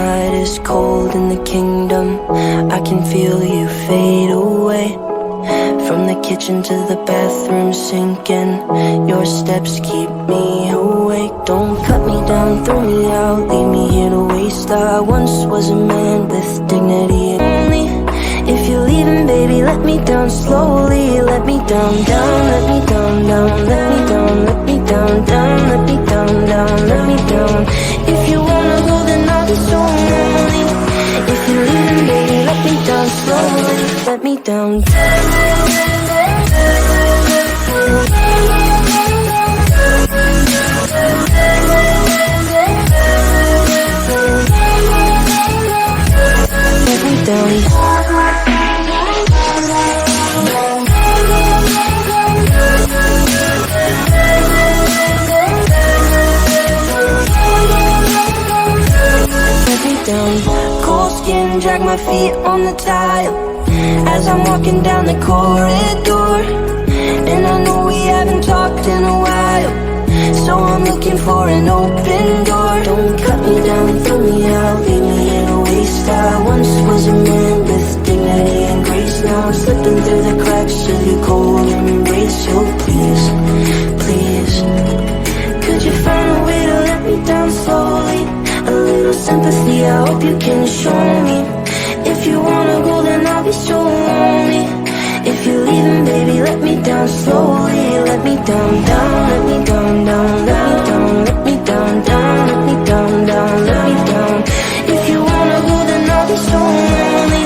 night is cold in the kingdom. I can feel you fade away. From the kitchen to the bathroom sinking. Your steps keep me awake. Don't cut me down, throw me out, leave me here to waste. I once was a man with dignity. Only if you're leaving, baby, let me down slowly. Let me down, down, let me down, down, let me down, let me down, down, let me down, down, let me down. If you wanna go, then I'll be so lonely. If you're leaving, baby, let me down slowly. Let me down, down. Let me down. Cold skin, drag my feet on the tile as I'm walking down the corridor. And I know we haven't talked in a while, so I'm looking for an open door. Don't cut me down, throw me out, leave me in a waste. I once was a man with dignity and grace. Now I'm slipping through the cracks of your cold embrace. So please, please, could you find a way to let me down slowly? A little sympathy, I hope you can show me. If you wanna go, then I'll be so lonely. If you're leaving, baby, let me down slowly. Let me down, down, let me down, down, let me down, let me down, down, let me down, down, let me down. If you wanna go, then I'll be so lonely.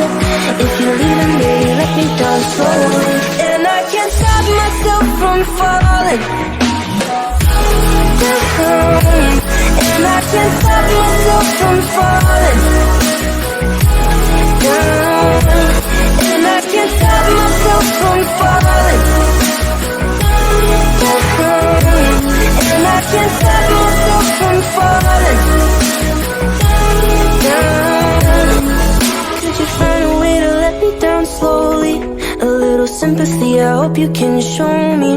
If you're leaving, baby, let me down slowly. And I can't stop myself from falling down. And I can't stop myself from falling down. And I can't stop myself from falling down. And I can't stop myself from falling down. Could you find a way to let me down slowly? A little sympathy, I hope you can show me.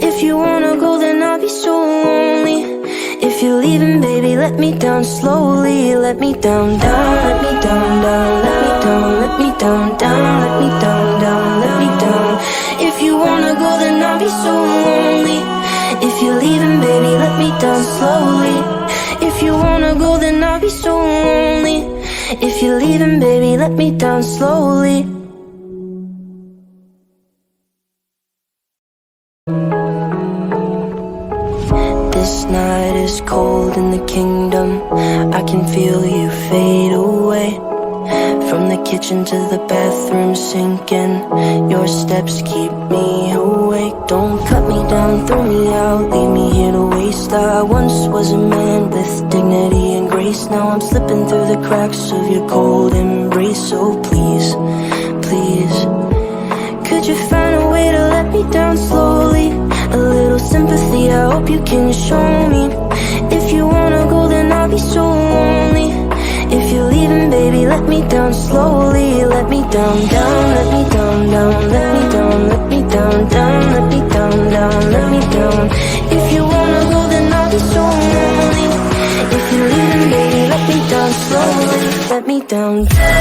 If you wanna go, then I'll be so lonely. If you're leaving, baby, let me down slowly. Let me down, down, let me down, down, let me down, let me down, down, let me down, down, let me down. If you wanna go, then I'll be so lonely. If you're leaving, baby, let me down slowly. If you wanna go, then I'll be so lonely. If you're leaving, baby, let me down slowly. This night is cold in the kingdom. I can feel you fade away. From the kitchen to the bathroom sinking. Your steps keep me awake. Don't cut me down, throw me out, leave me here to waste. I once was a man with dignity and grace. Now I'm slipping through the cracks of your cold embrace. So please, please, could you find a way to let me down slowly? A little sympathy, I hope you can show me. If you wanna go, then I'll be so lonely. If you're leaving, baby, let me down slowly. Let me down, down, let me down, down, let me down, let me down, down, let me down, down, let me down. If you wanna go, then I'll be so lonely. If you're leaving, baby, let me down slowly. Let me down, down.